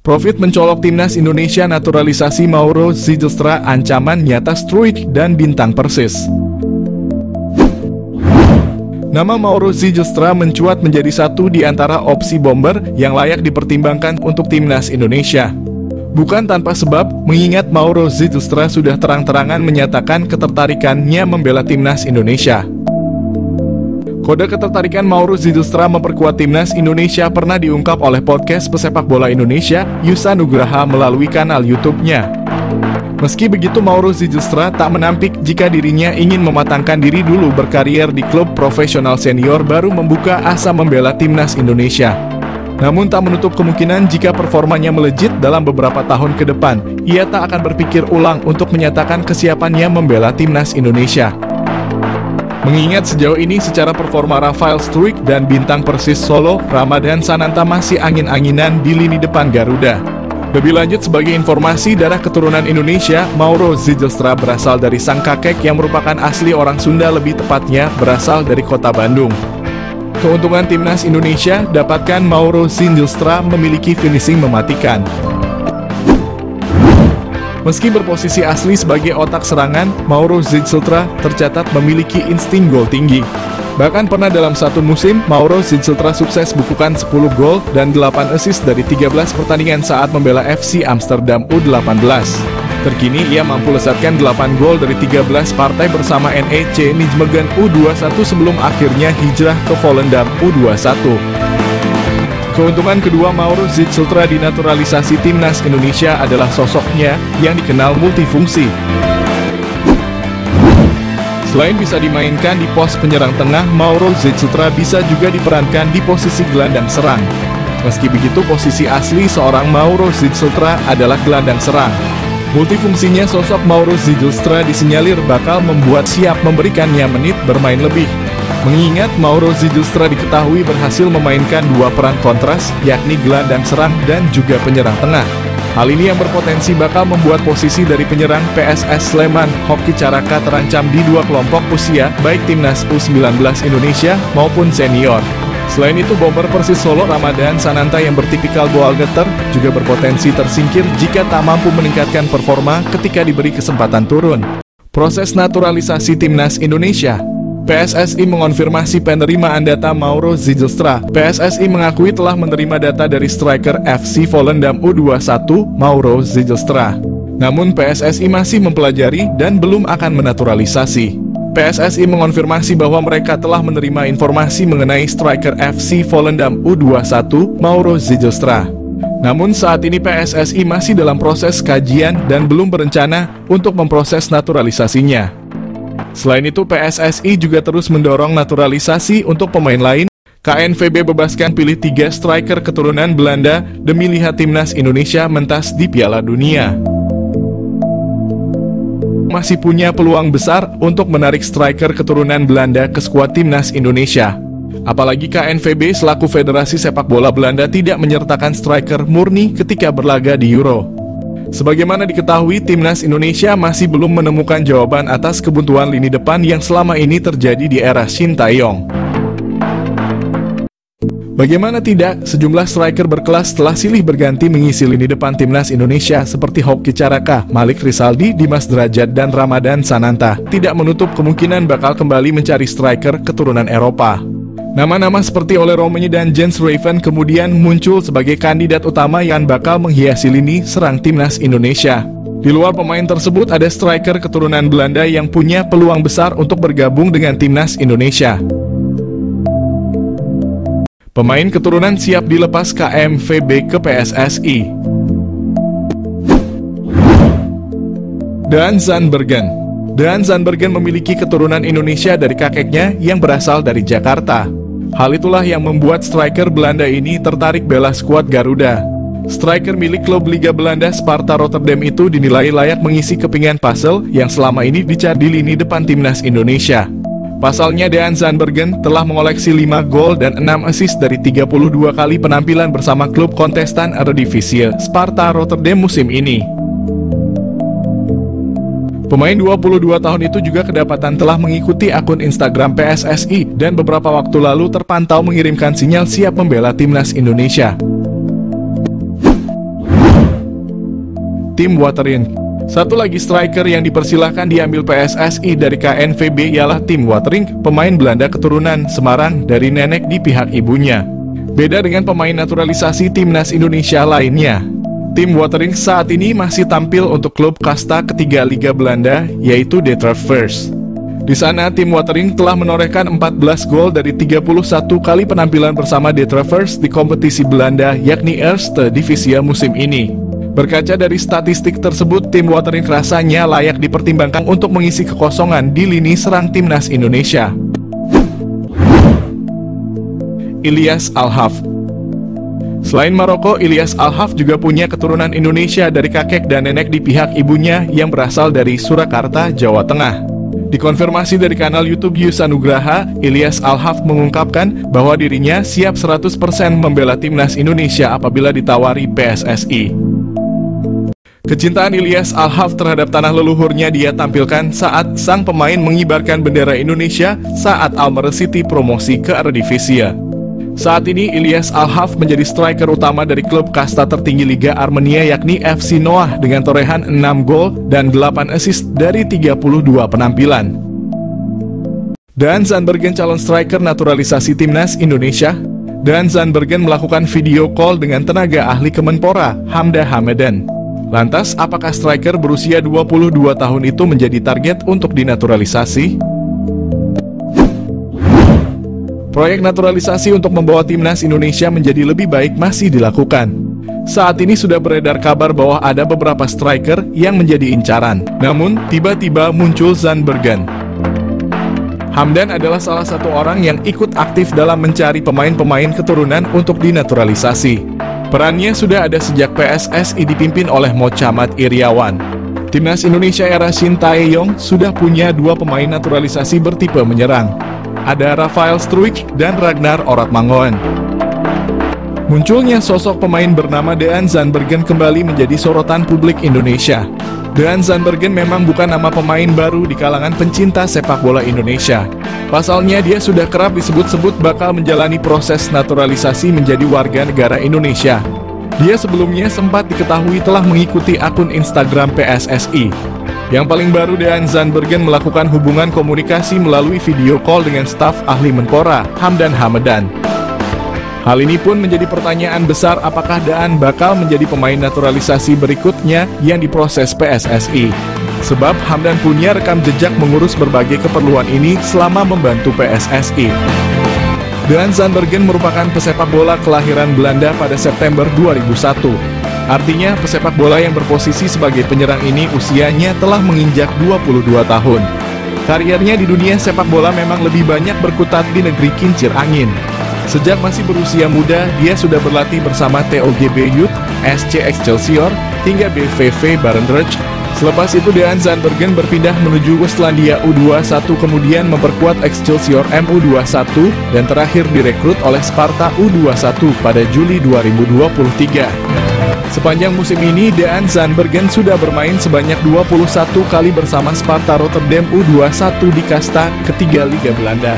Profit mencolok timnas Indonesia naturalisasi Mauro Zylstra ancaman nyata Struijk dan bintang Persis. Nama Mauro Zylstra mencuat menjadi satu di antara opsi bomber yang layak dipertimbangkan untuk timnas Indonesia. Bukan tanpa sebab, mengingat Mauro Zylstra sudah terang-terangan menyatakan ketertarikannya membela timnas Indonesia. Kode ketertarikan Mauro Zylstra memperkuat timnas Indonesia pernah diungkap oleh podcast pesepak bola Indonesia, Yusa Nugraha melalui kanal YouTube-nya. Meski begitu, Mauro Zylstra tak menampik jika dirinya ingin mematangkan diri dulu berkarier di klub profesional senior baru membuka asa membela timnas Indonesia. Namun tak menutup kemungkinan jika performanya melejit dalam beberapa tahun ke depan, ia tak akan berpikir ulang untuk menyatakan kesiapannya membela timnas Indonesia. Mengingat sejauh ini secara performa Rafael Struijk dan bintang Persis Solo, Ramadhan Sananta masih angin-anginan di lini depan Garuda. Lebih lanjut, sebagai informasi, darah keturunan Indonesia, Mauro Zylstra berasal dari sang kakek yang merupakan asli orang Sunda, lebih tepatnya berasal dari kota Bandung. Keuntungan timnas Indonesia, dapatkan Mauro Zylstra memiliki finishing mematikan. Meski berposisi asli sebagai otak serangan, Mauro Zylstra tercatat memiliki insting gol tinggi. Bahkan pernah dalam satu musim, Mauro Zylstra sukses bukukan 10 gol dan 8 assist dari 13 pertandingan saat membela FC Amsterdam U18. Terkini ia mampu lesatkan 8 gol dari 13 partai bersama NEC Nijmegen U21 sebelum akhirnya hijrah ke Volendam U21. Keuntungan kedua Mauro Zylstra di naturalisasi timnas Indonesia adalah sosoknya yang dikenal multifungsi. Selain bisa dimainkan di pos penyerang tengah, Mauro Zylstra bisa juga diperankan di posisi gelandang serang. Meski begitu, posisi asli seorang Mauro Zylstra adalah gelandang serang. Multifungsinya sosok Mauro Zylstra disinyalir bakal membuat siap memberikannya menit bermain lebih. Mengingat Mauro Zylstra diketahui berhasil memainkan dua peran kontras, yakni gelandang serang dan juga penyerang tengah. Hal ini yang berpotensi bakal membuat posisi dari penyerang PSS Sleman, Hoki Caraka terancam di dua kelompok usia, baik timnas U19 Indonesia maupun senior. Selain itu, bomber Persis Solo Ramadhan Sananta yang bertipikal goal getter juga berpotensi tersingkir jika tak mampu meningkatkan performa ketika diberi kesempatan turun. Proses naturalisasi timnas Indonesia. PSSI mengonfirmasi penerimaan data Mauro Zylstra. PSSI mengakui telah menerima data dari striker FC Volendam U21, Mauro Zylstra. Namun PSSI masih mempelajari dan belum akan menaturalisasi. PSSI mengonfirmasi bahwa mereka telah menerima informasi mengenai striker FC Volendam U21, Mauro Zylstra. Namun saat ini PSSI masih dalam proses kajian dan belum berencana untuk memproses naturalisasinya. Selain itu, PSSI juga terus mendorong naturalisasi untuk pemain lain. KNVB bebaskan pilih 3 striker keturunan Belanda demi lihat timnas Indonesia mentas di Piala Dunia. Masih punya peluang besar untuk menarik striker keturunan Belanda ke skuad timnas Indonesia. Apalagi KNVB selaku Federasi Sepak Bola Belanda tidak menyertakan striker murni ketika berlaga di Euro. Sebagaimana diketahui, timnas Indonesia masih belum menemukan jawaban atas kebuntuan lini depan yang selama ini terjadi di era Shin Tae-yong. Bagaimana tidak, sejumlah striker berkelas telah silih berganti mengisi lini depan timnas Indonesia seperti Hoki Caraka, Malik Rizaldi, Dimas Derajat, dan Ramadhan Sananta. Tidak menutup kemungkinan bakal kembali mencari striker keturunan Eropa. Nama-nama seperti Ole Romeni dan Jens Raven kemudian muncul sebagai kandidat utama yang bakal menghiasi lini serang timnas Indonesia. Di luar pemain tersebut ada striker keturunan Belanda yang punya peluang besar untuk bergabung dengan timnas Indonesia. Pemain keturunan siap dilepas KNVB ke PSSI. Daan Zandbergen. Daan Zandbergen memiliki keturunan Indonesia dari kakeknya yang berasal dari Jakarta. Hal itulah yang membuat striker Belanda ini tertarik bela skuad Garuda. Striker milik klub Liga Belanda Sparta Rotterdam itu dinilai layak mengisi kepingan puzzle yang selama ini dicari di lini depan timnas Indonesia. Pasalnya, Daan Zandbergen telah mengoleksi 5 gol dan 6 assist dari 32 kali penampilan bersama klub kontestan Eredivisie Sparta Rotterdam musim ini. Pemain 22 tahun itu juga kedapatan telah mengikuti akun Instagram PSSI dan beberapa waktu lalu terpantau mengirimkan sinyal siap membela timnas Indonesia. tim Waterin. Satu lagi striker yang dipersilahkan diambil PSSI dari KNVB ialah Tim Waterink, pemain Belanda keturunan Semarang dari nenek di pihak ibunya. Beda dengan pemain naturalisasi timnas Indonesia lainnya, Tim Waterink saat ini masih tampil untuk klub kasta ketiga Liga Belanda, yaitu De Travers. Di sana, Tim Waterink telah menorehkan 14 gol dari 31 kali penampilan bersama De Travers di kompetisi Belanda, yakni Eerste Divisie musim ini. Berkaca dari statistik tersebut, Tim Waterink rasanya layak dipertimbangkan untuk mengisi kekosongan di lini serang timnas Indonesia. Ilyas Al-Haf. Selain Maroko, Ilyas Al-Haf juga punya keturunan Indonesia dari kakek dan nenek di pihak ibunya yang berasal dari Surakarta, Jawa Tengah. Dikonfirmasi dari kanal YouTube Yus Anugraha, Ilyas Al-Haf mengungkapkan bahwa dirinya siap 100% membela timnas Indonesia apabila ditawari PSSI. Kecintaan Ilyas Al-Haf terhadap tanah leluhurnya dia tampilkan saat sang pemain mengibarkan bendera Indonesia saat Almere City promosi ke Eredivisie. Saat ini Ilyas Al-Haf menjadi striker utama dari klub kasta tertinggi Liga Armenia yakni FC Noah dengan torehan 6 gol dan 8 assist dari 32 penampilan. Dan Zandbergen calon striker naturalisasi timnas Indonesia. Dan Zandbergen melakukan video call dengan tenaga ahli Kemenpora, Hamda Hamadan. Lantas, apakah striker berusia 22 tahun itu menjadi target untuk dinaturalisasi? Proyek naturalisasi untuk membawa timnas Indonesia menjadi lebih baik masih dilakukan. Saat ini sudah beredar kabar bahwa ada beberapa striker yang menjadi incaran. Namun, tiba-tiba muncul Zandbergen. Hamdan adalah salah satu orang yang ikut aktif dalam mencari pemain-pemain keturunan untuk dinaturalisasi. Perannya sudah ada sejak PSSI dipimpin oleh Mochamat Iriawan. Timnas Indonesia era Shin Tae-yong sudah punya 2 pemain naturalisasi bertipe menyerang. Ada Rafael Struijk dan Ragnar Oratmangoen. Munculnya sosok pemain bernama Dean Zandbergen kembali menjadi sorotan publik Indonesia. Dean Zandbergen memang bukan nama pemain baru di kalangan pencinta sepak bola Indonesia. Pasalnya dia sudah kerap disebut-sebut bakal menjalani proses naturalisasi menjadi warga negara Indonesia. Dia sebelumnya sempat diketahui telah mengikuti akun Instagram PSSI. Yang paling baru, Dean Zandbergen melakukan hubungan komunikasi melalui video call dengan staf ahli Menpora, Hamdan Hamadan. Hal ini pun menjadi pertanyaan besar, apakah Daan bakal menjadi pemain naturalisasi berikutnya yang diproses PSSI. Sebab Hamdan punya rekam jejak mengurus berbagai keperluan ini selama membantu PSSI. Dean Zandbergen merupakan pesepak bola kelahiran Belanda pada September 2001. Artinya pesepak bola yang berposisi sebagai penyerang ini usianya telah menginjak 22 tahun. Kariernya di dunia sepak bola memang lebih banyak berkutat di negeri kincir angin. Sejak masih berusia muda, dia sudah berlatih bersama TOGB Youth, SC Excelsior, hingga BVV Barendrecht. Selepas itu Dean Zandbergen berpindah menuju Westlandia U21, kemudian memperkuat Excelsior MU21, dan terakhir direkrut oleh Sparta U21 pada Juli 2023. Sepanjang musim ini, Dean Zandbergen sudah bermain sebanyak 21 kali bersama Sparta Rotterdam U21 di kasta ketiga Liga Belanda.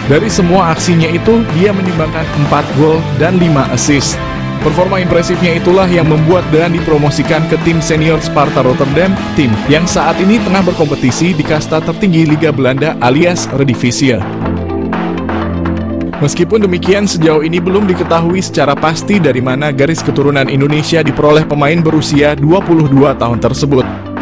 Dari semua aksinya itu, dia menyumbangkan 4 gol dan 5 assist. Performa impresifnya itulah yang membuat Dean dipromosikan ke tim senior Sparta Rotterdam, tim yang saat ini tengah berkompetisi di kasta tertinggi Liga Belanda alias Eredivisie. Meskipun demikian, sejauh ini belum diketahui secara pasti dari mana garis keturunan Indonesia diperoleh pemain berusia 22 tahun tersebut.